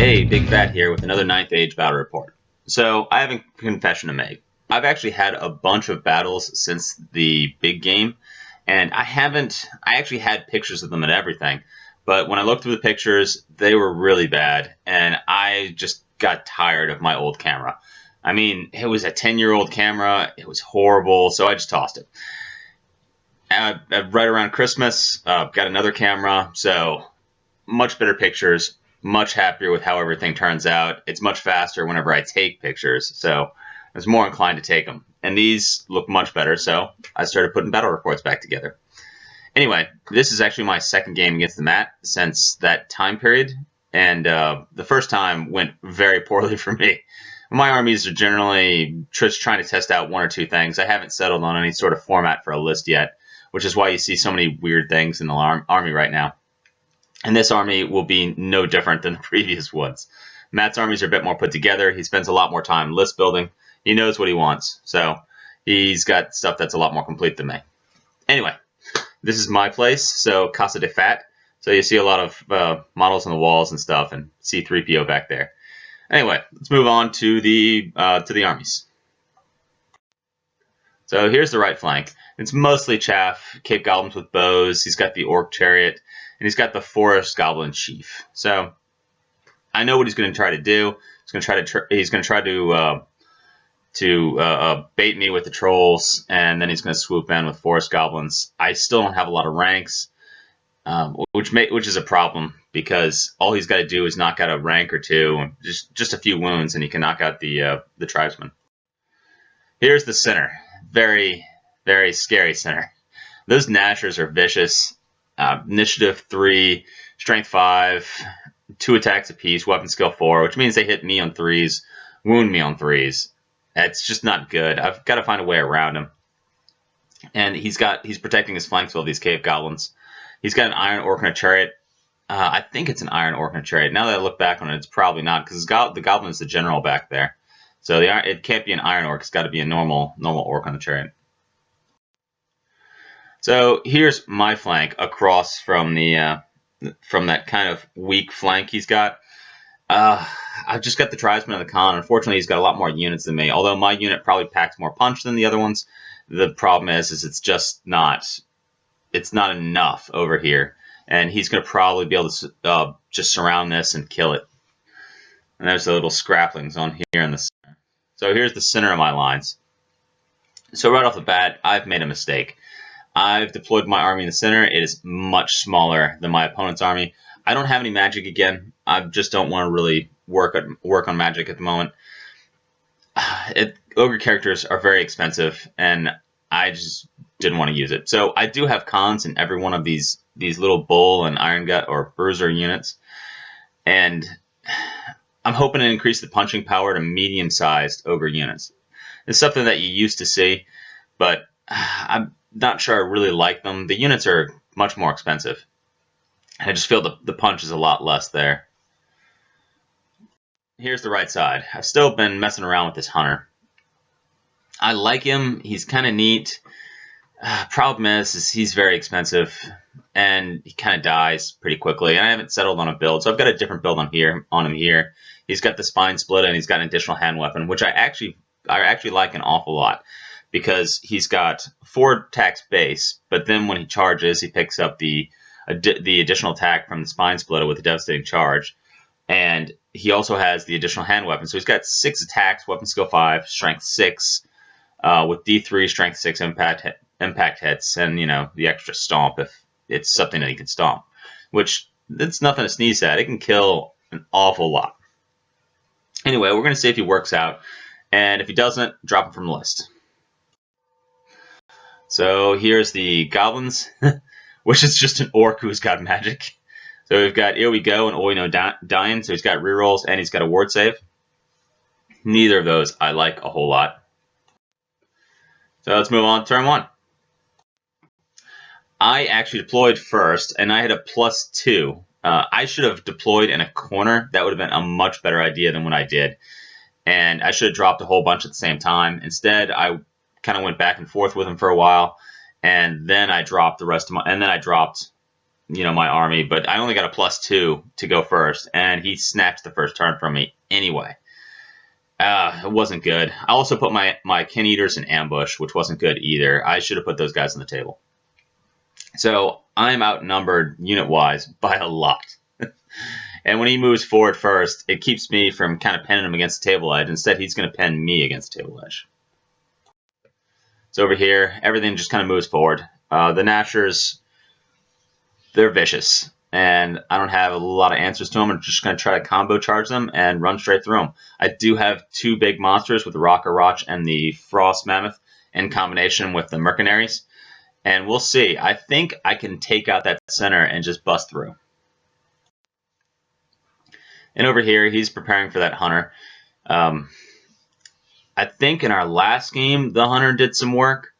Hey, Big Fat here with another 9th Age battle report. So, I have a confession to make. I've actually had a bunch of battles since the big game, and I actually had pictures of them and everything, but when I looked through the pictures, they were really bad, and I just got tired of my old camera. I mean, it was a 10-year-old camera, it was horrible, so I just tossed it. Right around Christmas, got another camera, so much better pictures, much happier with how everything turns out. It's much faster whenever I take pictures, so I was more inclined to take them. And these look much better, so I started putting battle reports back together. Anyway, this is actually my second game against the mat since that time period, and the first time went very poorly for me. My armies are generally just trying to test out one or two things. I haven't settled on any sort of format for a list yet, which is why you see so many weird things in the army right now. And this army will be no different than the previous ones. Matt's armies are a bit more put together. He spends a lot more time list building. He knows what he wants. So he's got stuff that's a lot more complete than me. Anyway, this is my place, so Casa de Fat. So you see a lot of models on the walls and stuff, and C-3PO back there. Anyway, let's move on to the armies. So here's the right flank. It's mostly chaff, Cape Goblins with bows. He's got the Orc Chariot, and he's got the Forest Goblin Chief. So I know what he's going to try to do. He's going to try to bait me with the Trolls, and then he's going to swoop in with Forest Goblins. I still don't have a lot of ranks, which is a problem because all he's got to do is knock out a rank or two, just a few wounds, and he can knock out the tribesmen. Here's the center. Very, very scary center. Those Gnashers are vicious. Initiative 3, Strength 5, 2 attacks apiece, Weapon Skill 4, which means they hit me on 3s, wound me on 3s. That's just not good. I've got to find a way around him. And he's protecting his flanks with all these Cave Goblins. He's got an Iron Orc and a Chariot. I think it's an Iron Orc and a Chariot. Now that I look back on it, it's probably not, because the Goblin is the general back there. So it can't be an Iron Orc. It's got to be a normal Orc on the Chariot. So here's my flank across from that kind of weak flank he's got. I've just got the tribesman of the Khan. Unfortunately, he's got a lot more units than me. Although my unit probably packs more punch than the other ones, the problem is it's just not. It's not enough over here, and he's going to probably be able to just surround this and kill it. And there's the little scraplings on here in the center. So here's the center of my lines. So right off the bat, I've made a mistake. I've deployed my army in the center. It is much smaller than my opponent's army. I don't have any magic again. I just don't want to really work on magic at the moment. Ogre characters are very expensive, and I just didn't want to use it. So I do have cons in every one of these little bull and iron gut or bruiser units, and I'm hoping to increase the punching power to medium-sized ogre units. It's something that you used to see, but I'm not sure I really like them. The units are much more expensive. I just feel the punch is a lot less there. Here's the right side. I've still been messing around with this hunter. I like him. He's kind of neat. Problem is he's very expensive, and he kind of dies pretty quickly. And I haven't settled on a build, so I've got a different build on him here. He's got the spine split, and he's got an additional hand weapon, which I actually like an awful lot, because he's got 4 attacks base, but then when he charges, he picks up the additional attack from the spine splitter with a devastating charge, and he also has the additional hand weapon. So he's got 6 attacks, weapon skill 5, strength 6, with D3, strength 6 impact hits, and the extra stomp if it's something that he can stomp, which it's nothing to sneeze at. It can kill an awful lot. Anyway, we're going to see if he works out, and if he doesn't, drop him from the list. So here's the Goblins, which is just an Orc who's got magic. So we've got Here We Go and Oino Dying, so he's got rerolls and he's got a ward save. Neither of those I like a whole lot. So let's move on to turn 1. I actually deployed first, and I had a +2. I should have deployed in a corner. That would have been a much better idea than what I did. And I should have dropped a whole bunch at the same time. Instead, I kind of went back and forth with him for a while, and then I dropped the rest of my. And then I dropped my army, but I only got a +2 to go first, and he snatched the first turn from me anyway. It wasn't good. I also put my kin eaters in ambush, which wasn't good either. I should have put those guys on the table. So I'm outnumbered unit-wise by a lot. And when he moves forward first, it keeps me from kind of pinning him against the table edge. Instead, he's going to pin me against the table edge. So over here, everything just kind of moves forward. The Gnashers, they're vicious, and I don't have a lot of answers to them. I'm just going to try to combo charge them and run straight through them. I do have two big monsters with the Rocker Roch and the Frost Mammoth in combination with the Mercenaries, and we'll see. I think I can take out that center and just bust through. And over here, he's preparing for that Hunter. I think in our last game, the Hunter did some work,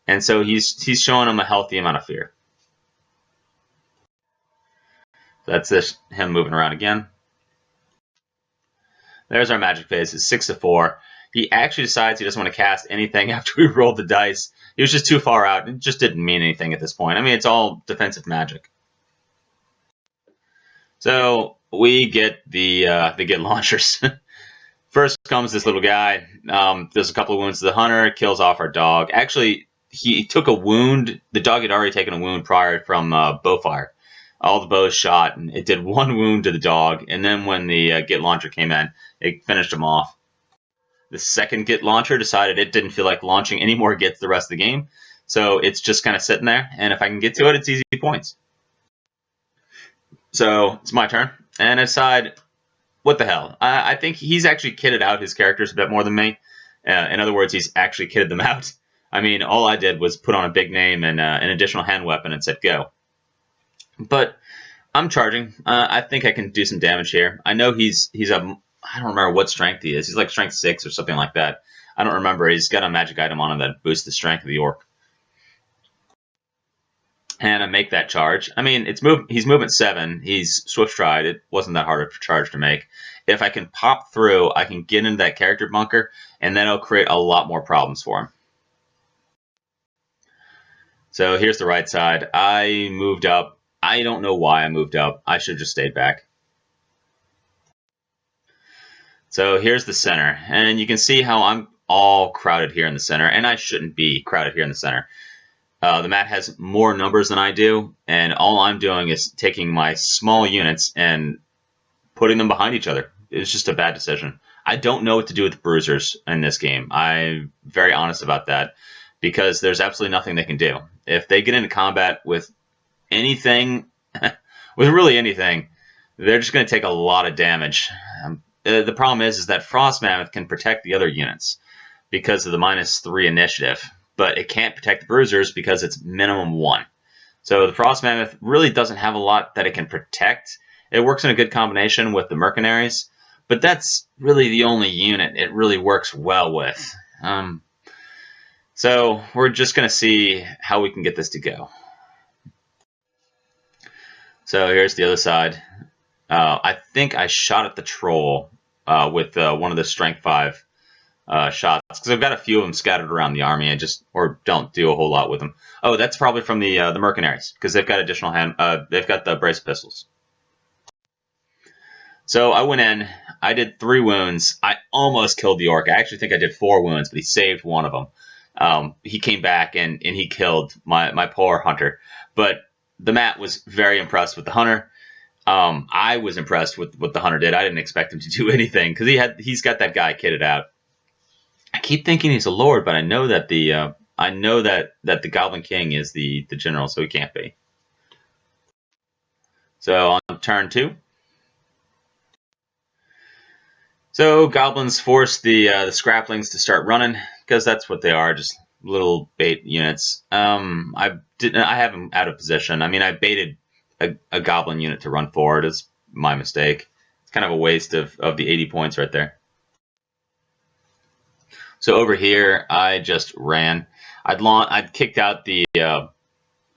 and so he's showing him a healthy amount of fear. That's him moving around again. There's our magic phase. It's 6-4. He actually decides he doesn't want to cast anything after we rolled the dice. He was just too far out. It just didn't mean anything at this point. I mean, it's all defensive magic. So we get the Gnashers. First comes this little guy. Does a couple of wounds to the Hunter. Kills off our dog. Actually, he took a wound. The dog had already taken a wound prior from bowfire. All the bows shot, and it did one wound to the dog. And then when the Git Launcher came in, it finished him off. The second Git Launcher decided it didn't feel like launching any more Gits the rest of the game. So it's just kind of sitting there. And if I can get to it, it's easy points. So it's my turn. And I decide, what the hell? I think he's actually kitted out his characters a bit more than me. In other words, he's actually kitted them out. I mean, all I did was put on a big name and an additional hand weapon and said go. But I'm charging. I think I can do some damage here. I know he's I don't remember what strength he is. He's like strength 6 or something like that. I don't remember. He's got a magic item on him that boosts the strength of the orc. And I make that charge. I mean, he's movement 7. He's swift stride. It wasn't that hard of a charge to make. If I can pop through, I can get into that character bunker, and then it'll create a lot more problems for him. So here's the right side. I moved up. I don't know why I moved up. I should have just stayed back. So here's the center. And you can see how I'm all crowded here in the center. And I shouldn't be crowded here in the center. The mat has more numbers than I do. And all I'm doing is taking my small units and putting them behind each other. It's just a bad decision. I don't know what to do with the bruisers in this game. I'm very honest about that. Because there's absolutely nothing they can do. If they get into combat with anything, with really anything, they're just going to take a lot of damage. The problem is that Frost Mammoth can protect the other units because of the -3 initiative, but it can't protect the bruisers because it's minimum 1. So the Frost Mammoth really doesn't have a lot that it can protect. It works in a good combination with the Mercenaries, but that's really the only unit it really works well with. So we're just going to see how we can get this to go. So here's the other side. I think I shot at the troll with one of the strength 5 shots because I've got a few of them scattered around the army. Or don't do a whole lot with them. Oh, that's probably from the Mercenaries because they've got additional they've got the brace pistols. So I went in. I did 3 wounds. I almost killed the orc. I actually think I did 4 wounds, but he saved one of them. He came back and he killed my poor hunter. But the mat was very impressed with the hunter. I was impressed with what the hunter did. I didn't expect him to do anything because he's got that guy kitted out. I keep thinking he's a lord, but I know that the Goblin King is the general, so he can't be. So on turn 2. So goblins force the scraplings to start running because that's what they are, just little bait units. I have them out of position. I mean, I baited a goblin unit to run forward. It's my mistake. It's kind of a waste of the 80 points right there. So over here, I just ran. I'd kicked out the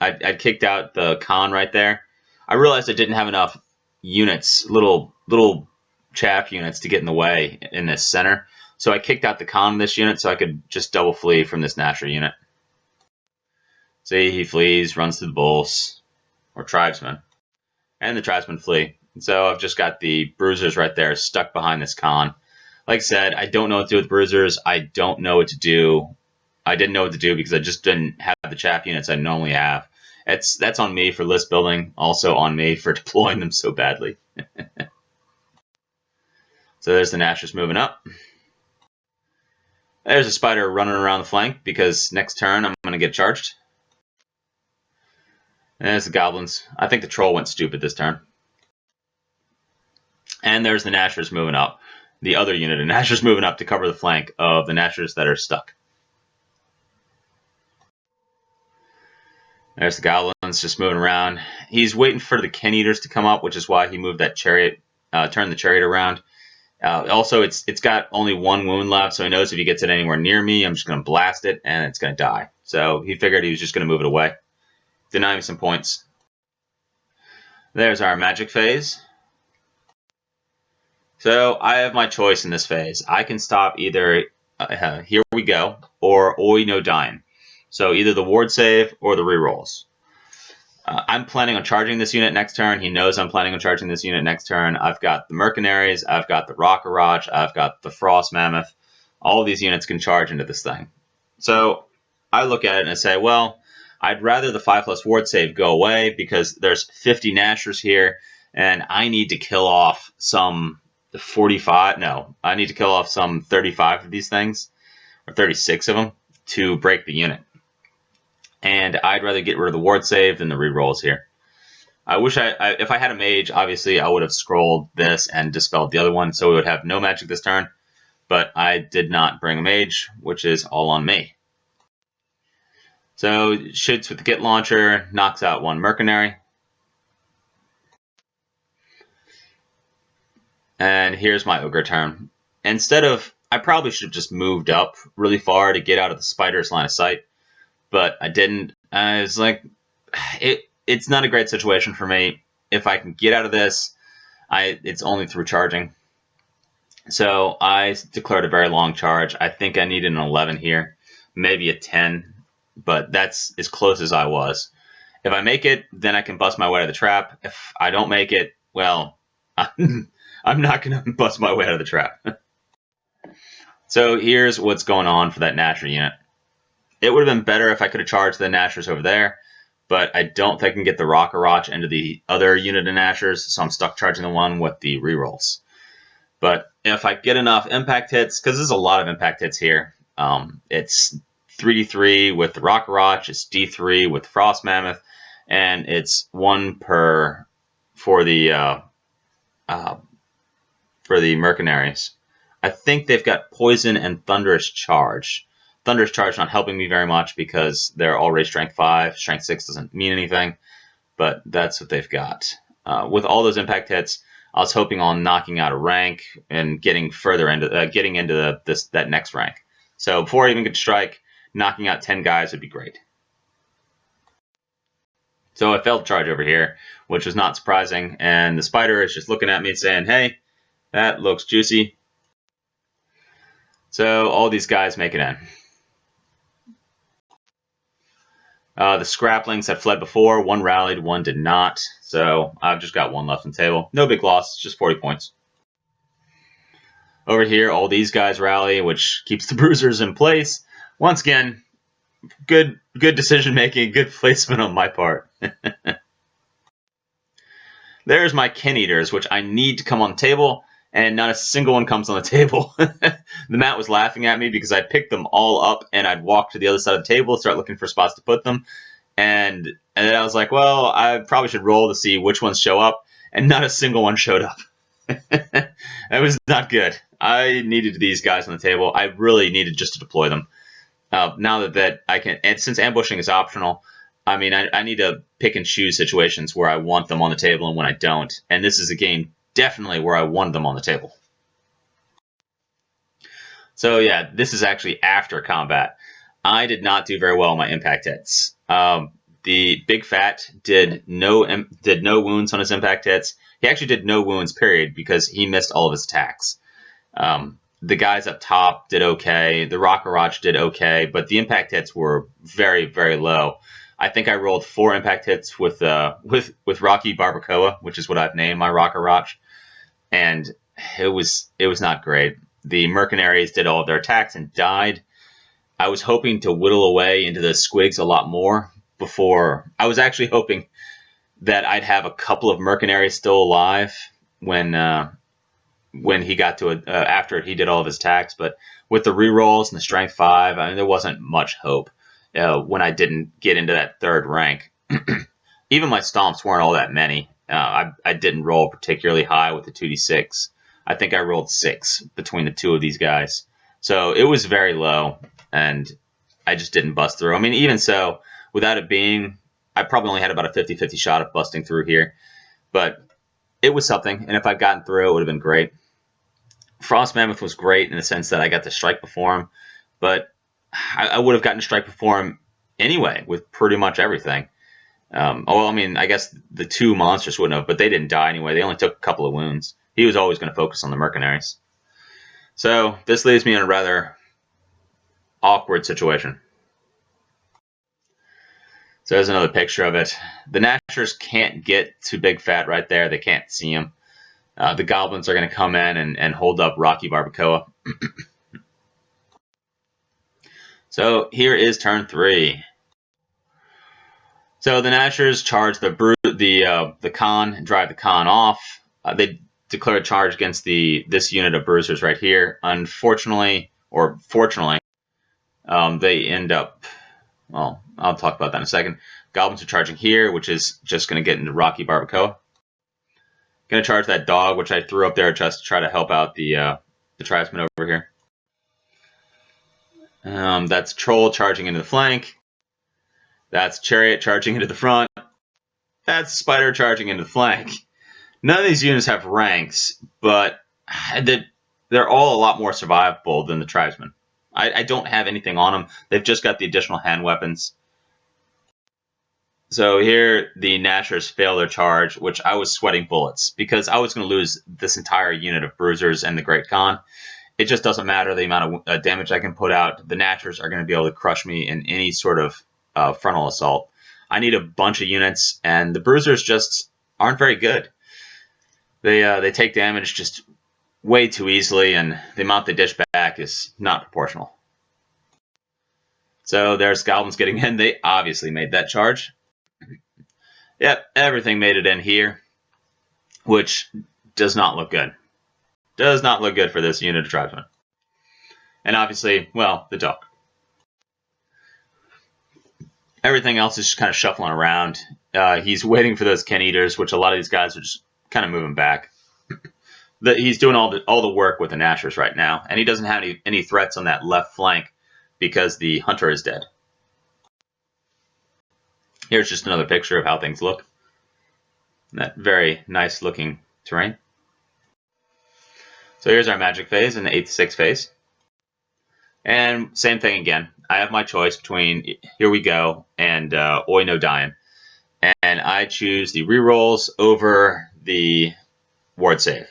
I'd kicked out the con right there. I realized I didn't have enough units, little chaff units, to get in the way in this center. So I kicked out the con of this unit so I could just double flee from this Gnasher unit. See, he flees, runs to the bulls. or tribesmen. And the tribesmen flee. So I've just got the bruisers right there stuck behind this con. Like I said, I don't know what to do with bruisers. I don't know what to do. I didn't know what to do because I just didn't have the chaff units I normally have. That's on me for list building, also on me for deploying them so badly. So there's the Gnashers moving up. There's a spider running around the flank because next turn I'm going to get charged. And there's the Goblins. I think the Troll went stupid this turn. And there's the Gnashers moving up. The other unit of Gnashers moving up to cover the flank of the Gnashers that are stuck. There's the Goblins just moving around. He's waiting for the Kin Eaters to come up, which is why he moved that chariot, turned the chariot around. Also, it's got only one wound left, so he knows if he gets it anywhere near me, I'm just going to blast it, and it's going to die. So he figured he was just going to move it away. Deny me some points. There's our magic phase. So I have my choice in this phase. I can stop either here we go, or Oi no dying. So either the ward save or the rerolls. I'm planning on charging this unit next turn. He knows I'm planning on charging this unit next turn. I've got the Mercenaries, I've got the Rockarach, I've got the Frost Mammoth. All of these units can charge into this thing. So I look at it and I say, well, I'd rather the 5+ ward save go away because there's 50 Gnashers here, and I need to kill off some 45. No, I need to kill off some 35 of these things, or 36 of them, to break the unit. And I'd rather get rid of the ward save than the rerolls here. I wish if I had a mage, obviously I would have scrolled this and dispelled the other one, so we would have no magic this turn. But I did not bring a mage, which is all on me. So shoots with the Git launcher, knocks out one Mercenary. And here's my Ogre turn. Instead of, I probably should have just moved up really far to get out of the spider's line of sight. But I didn't. I was like, it's not a great situation for me. If I can get out of this, it's only through charging. So I declared a very long charge. I think I needed an 11 here, maybe a 10, but that's as close as I was. If I make it, then I can bust my way out of the trap. If I don't make it, well, I'm not going to bust my way out of the trap. So here's what's going on for that Gnasher unit. It would have been better if I could have charged the Gnashers over there, but I don't think I can get the Rockarach into the other unit of Gnashers, so I'm stuck charging the one with the rerolls. But if I get enough impact hits, because there's a lot of impact hits here, it's 3d3 with the Rockarach, it's d3 with the Frost Mammoth, and it's 1 per for the Mercenaries. I think they've got Poison and Thunderous Charge. Thunderous Charge not helping me very much because they're already Strength 5. Strength 6 doesn't mean anything, but that's what they've got. With all those impact hits, I was hoping on knocking out a rank and getting further into that next rank. So before I even get to strike, knocking out 10 guys would be great. So I failed charge over here, which was not surprising, and the spider is just looking at me saying, hey, that looks juicy. So all these guys make it in. The Scraplings had fled before. One rallied, one did not. So I've just got one left on the table. No big loss, just 40 points. Over here, all these guys rally, which keeps the bruisers in place. Once again, good decision making, good placement on my part. There's my Kin Eaters, which I need to come on the table, and not a single one comes on the table. The mat was laughing at me because I picked them all up and I'd walk to the other side of the table, start looking for spots to put them. And then I was like, well, I probably should roll to see which ones show up, and not a single one showed up. That was not good. I needed these guys on the table. I really needed just to deploy them. Now that I can, and since ambushing is optional, I mean, I need to pick and choose situations where I want them on the table and when I don't. And this is a game definitely where I wanted them on the table. So yeah, this is actually after combat. I did not do very well on my impact hits. The Big Fat did no wounds on his impact hits. He actually did no wounds, period, because he missed all of his attacks. The guys up top did okay. The Rockarach did okay, but the impact hits were very, very low. I think I rolled 4 impact hits with Rocky Barbacoa, which is what I've named my Rocker Roch, and it was not great. The mercenaries did all of their attacks and died. I was hoping to whittle away into the squigs a lot more before. I was actually hoping that I'd have a couple of mercenaries still alive when he got to it after he did all of his attacks, but with the rerolls and the strength 5, I mean, there wasn't much hope when I didn't get into that 3rd rank. Even my stomps weren't all that many. I didn't roll particularly high with the 2d6. I think I rolled 6 between the 2 of these guys. So it was very low, and I just didn't bust through. I mean, even so, without it being, I probably only had about a 50-50 shot of busting through here. But it was something, and if I'd gotten through, it would have been great. Frost Mammoth was great in the sense that I got to strike before him, but I would have gotten to strike before him anyway with pretty much everything. Well, I mean, I guess the 2 monsters wouldn't have, but they didn't die anyway. They only took a couple of wounds. He was always going to focus on the mercenaries. So this leaves me in a rather awkward situation. So there's another picture of it. The Gnashers can't get to Big Fat right there. They can't see him. The Goblins are going to come in and hold up Rocky Barbacoa. So here is turn 3. So the Gnashers charge the Khan and drive the Khan off. They declare a charge against this unit of bruisers right here. Unfortunately, or fortunately, they end up. Well, I'll talk about that in a second. Goblins are charging here, which is just going to get into Rocky Barbacoa. Going to charge that dog, which I threw up there just to try to help out the tribesmen over here. That's Troll charging into the flank. That's Chariot charging into the front. That's Spider charging into the flank. None of these units have ranks, but they're all a lot more survivable than the tribesmen. I don't have anything on them. They've just got the additional hand weapons. So here the Gnashers fail their charge, which I was sweating bullets because I was going to lose this entire unit of bruisers and the Great Khan. It just doesn't matter the amount of damage I can put out. The Gnashers are going to be able to crush me in any sort of frontal assault. I need a bunch of units, and the bruisers just aren't very good. They take damage just way too easily, and the amount they dish back is not proportional. So there's Goblins getting in. They obviously made that charge. Yep, everything made it in here, which does not look good. Does not look good for this unit of tribesmen. And obviously, well, the dog. Everything else is just kind of shuffling around. He's waiting for those Ken Eaters, which a lot of these guys are just kind of moving back. He's doing all the work with the Gnashers right now, and he doesn't have any threats on that left flank because the Hunter is dead. Here's just another picture of how things look. That very nice looking terrain. So here's our magic phase and the 8-6 phase. And same thing again. I have my choice between Here We Go and Oi No Dying. And I choose the rerolls over the ward save.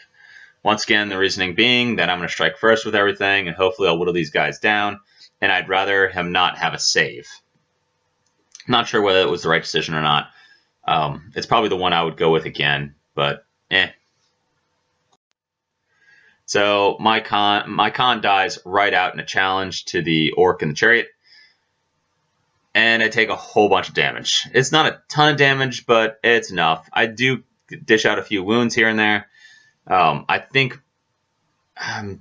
Once again, the reasoning being that I'm going to strike first with everything, and hopefully I'll whittle these guys down, and I'd rather him not have a save. Not sure whether it was the right decision or not. It's probably the one I would go with again, but eh. So my con dies right out in a challenge to the Orc and the Chariot, and I take a whole bunch of damage. It's not a ton of damage, but it's enough. I do dish out a few wounds here and there. I think,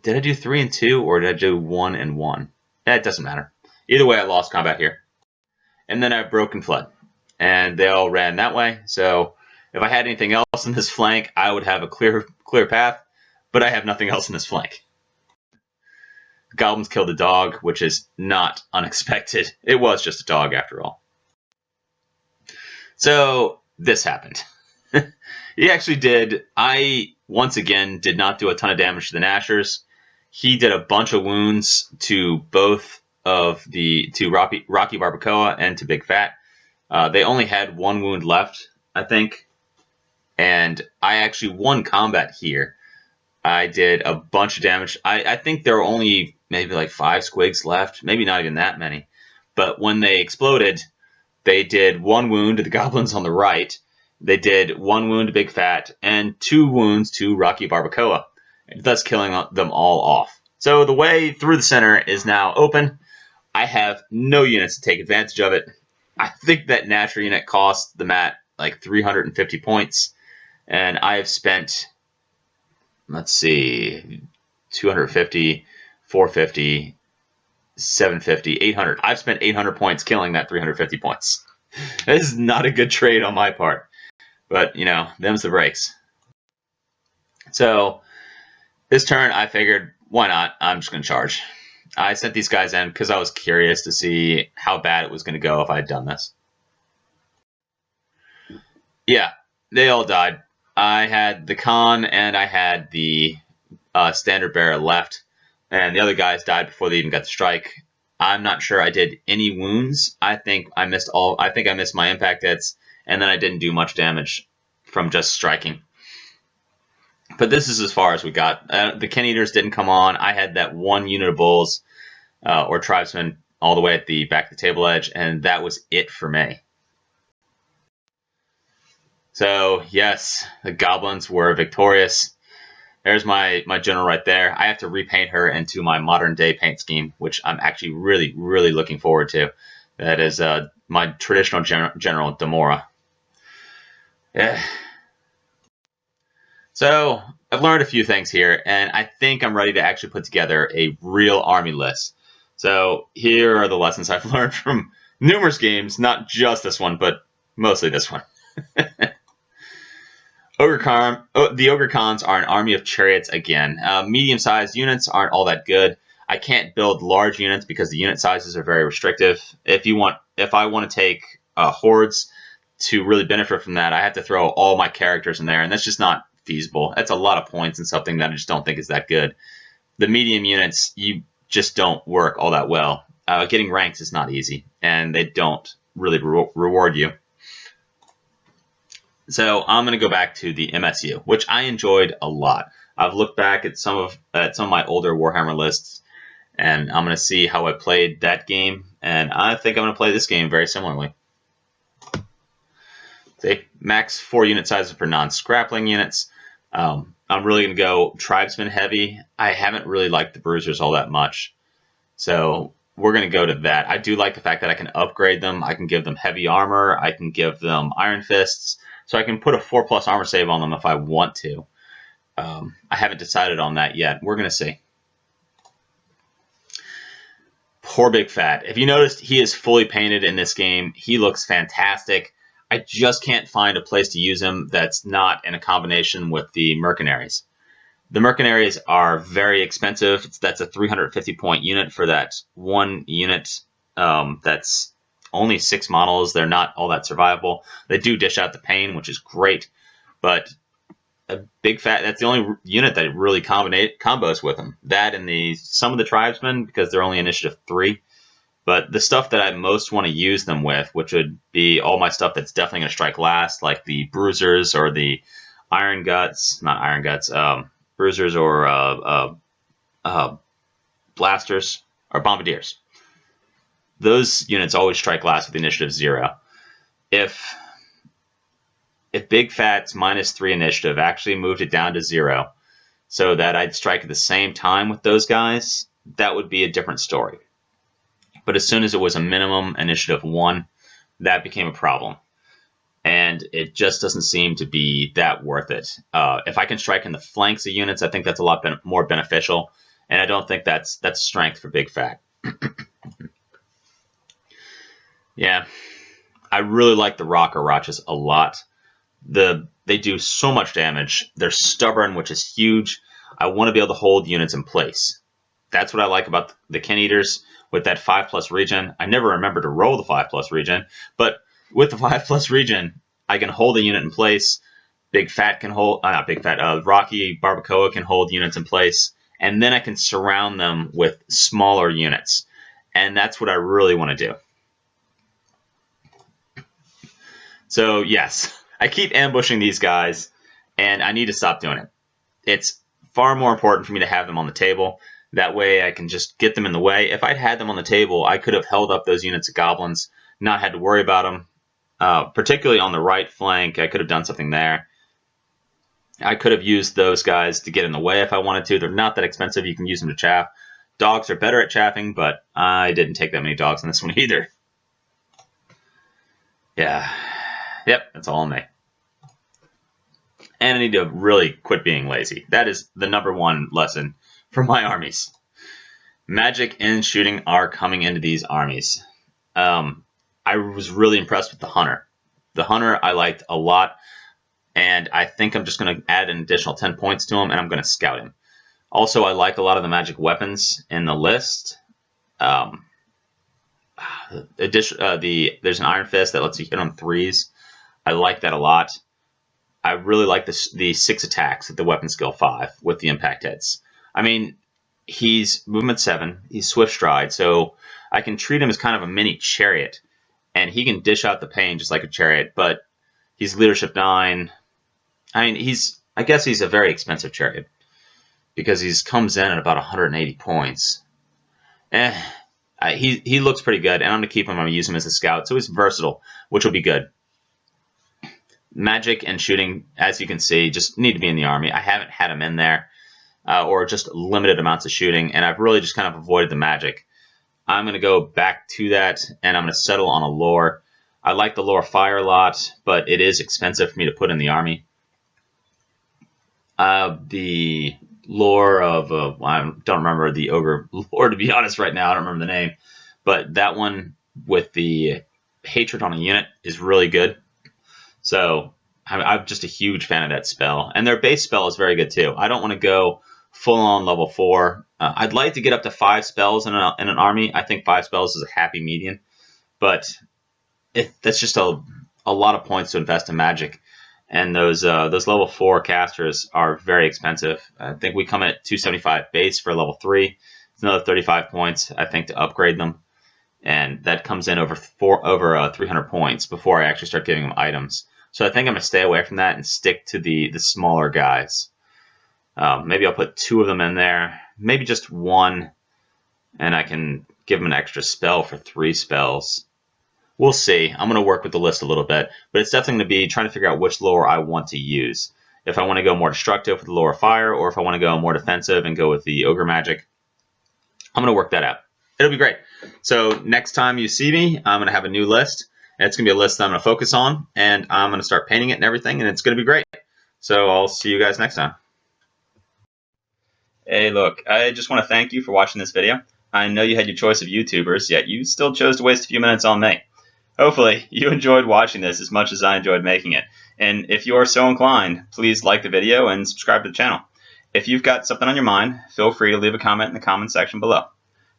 did I do 3 and 2 or did I do 1 and 1? It doesn't matter. Either way, I lost combat here. And then I broke and fled. And they all ran that way. So if I had anything else in this flank, I would have a clear path. But I have nothing else in this flank. Goblins killed a dog, which is not unexpected. It was just a dog after all. So this happened. He actually did. I, once again, did not do a ton of damage to the Gnashers. He did a bunch of wounds to both of to Rocky Barbacoa and to Big Fat. They only had 1 wound left, I think. And I actually won combat here. I did a bunch of damage. I think there were only maybe like 5 squigs left. Maybe not even that many. But when they exploded, They did 1 wound to the Goblins on the right. They did 1 wound to Big Fat and 2 wounds to Rocky Barbacoa, thus killing them all off. So the way through the center is now open. I have no units to take advantage of it. I think that Gnasher unit cost the mat like 350 points, and I have spent, let's see, 250, 450, 750, 800. I've spent 800 points killing that 350 points. This is not a good trade on my part, but you know, them's the breaks. So this turn I figured, why not? I'm just going to charge. I sent these guys in because I was curious to see how bad it was going to go if I had done this. Yeah, they all died. I had the Khan and I had the standard bearer left, and the other guys died before they even got to strike. I'm not sure I did any wounds. I think I missed my impact hits, and then I didn't do much damage from just striking. But this is as far as we got. The Ken Eaters didn't come on. I had that 1 unit of bulls or tribesmen all the way at the back of the table edge, and that was it for me. So yes, the Goblins were victorious. There's my general right there. I have to repaint her into my modern day paint scheme, which I'm actually really looking forward to. That is my traditional general, Demora. Yeah. So I've learned a few things here, and I think I'm ready to actually put together a real army list. So here are the lessons I've learned from numerous games, not just this one, but mostly this one. The Ogre Khans are an army of chariots again. Medium-sized units aren't all that good. I can't build large units because the unit sizes are very restrictive. If I want to take Hordes to really benefit from that, I have to throw all my characters in there, and that's just not feasible. That's a lot of points and something that I just don't think is that good. The medium units, you just don't work all that well. Getting ranks is not easy, and they don't really reward you. So I'm going to go back to the MSU, which I enjoyed a lot. I've looked back at some of my older Warhammer lists, and I'm going to see how I played that game, and I think I'm going to play this game very similarly. See, max 4 unit sizes for non-scrappling units. I'm really going to go tribesman heavy. I haven't really liked the bruisers all that much, so we're going to go to that. I do like the fact that I can upgrade them. I can give them heavy armor. I can give them iron fists. So I can put a 4+ armor save on them if I want to. I haven't decided on that yet. We're going to see. Poor Big Fat. If you noticed, he is fully painted in this game. He looks fantastic. I just can't find a place to use him that's not in a combination with the Mercenaries. The Mercenaries are very expensive. That's a 350 point unit for that 1 unit that's only 6 models. They're not all that survivable. They do dish out the pain, which is great, but a Big Fat, that's the only unit that really combos with them. That and some of the tribesmen, because they're only initiative 3. But the stuff that I most want to use them with, which would be all my stuff that's definitely going to strike last, like the bruisers or the iron guts, not iron guts, bruisers or blasters or bombardiers. Those units always strike last with initiative 0. If Big Fat's -3 initiative actually moved it down to 0 so that I'd strike at the same time with those guys, that would be a different story. But as soon as it was a minimum initiative 1, that became a problem. And it just doesn't seem to be that worth it. If I can strike in the flanks of units, I think that's a lot more beneficial. And I don't think that's strength for Big Fat. Yeah, I really like the Rockers a lot. They do so much damage. They're stubborn, which is huge. I want to be able to hold units in place. That's what I like about the Ken Eaters with that 5+ regen. I never remember to roll the 5+ regen, but with the 5+ regen, I can hold a unit in place. Big Fat can hold, not Big Fat, Rocky Barbacoa can hold units in place, and then I can surround them with smaller units. And that's what I really want to do. So yes, I keep ambushing these guys, and I need to stop doing it. It's far more important for me to have them on the table. That way I can just get them in the way. If I'd had them on the table, I could have held up those units of goblins, not had to worry about them. Particularly on the right flank, I could have done something there. I could have used those guys to get in the way if I wanted to. They're not that expensive. You can use them to chaff. Dogs are better at chaffing, but I didn't take that many dogs in this one either. Yeah. Yep, that's all on me. And I need to really quit being lazy. That is the #1 lesson for my armies. Magic and shooting are coming into these armies. I was really impressed with the Hunter. The Hunter I liked a lot, and I think I'm just going to add an additional 10 points to him, and I'm going to scout him. Also, I like a lot of the magic weapons in the list. There's an Iron Fist that lets you hit on 3s. I like that a lot. I really like the 6 attacks at the weapon skill 5 with the impact hits. I mean, he's movement 7. He's swift stride, so I can treat him as kind of a mini chariot, and he can dish out the pain just like a chariot. But he's leadership 9. I mean, I guess he's a very expensive chariot because he comes in at about 180 points. He looks pretty good, and I'm going to keep him. I'm going to use him as a scout, so he's versatile, which will be good. Magic and shooting, as you can see, just need to be in the army. I haven't had them in there, or just limited amounts of shooting, and I've really just kind of avoided the magic. I'm going to go back to that, and I'm going to settle on a lore. I like the lore fire a lot, but it is expensive for me to put in the army. The lore of, I don't remember the Ogre lore, to be honest, right now. I don't remember the name. But that one with the hatred on a unit is really good. So I'm just a huge fan of that spell. And their base spell is very good, too. I don't want to go full-on level 4. I'd like to get up to 5 spells in an army. I think 5 spells is a happy median. But that's just a lot of points to invest in magic. And those level 4 casters are very expensive. I think we come at 275 base for level 3. It's another 35 points, I think, to upgrade them. And that comes in over 300 points before I actually start giving them items. So I think I'm going to stay away from that and stick to the smaller guys. Maybe I'll put 2 of them in there. Maybe just 1. And I can give them an extra spell for 3 spells. We'll see. I'm going to work with the list a little bit. But it's definitely going to be trying to figure out which lore I want to use. If I want to go more destructive with the lore of fire, or if I want to go more defensive and go with the ogre magic. I'm going to work that out. It'll be great. So next time you see me, I'm going to have a new list. And it's going to be a list that I'm going to focus on. And I'm going to start painting it and everything. And it's going to be great. So I'll see you guys next time. Hey, look. I just want to thank you for watching this video. I know you had your choice of YouTubers, yet you still chose to waste a few minutes on me. Hopefully, you enjoyed watching this as much as I enjoyed making it. And if you are so inclined, please like the video and subscribe to the channel. If you've got something on your mind, feel free to leave a comment in the comment section below.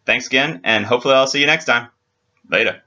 Thanks again, and hopefully I'll see you next time. Later.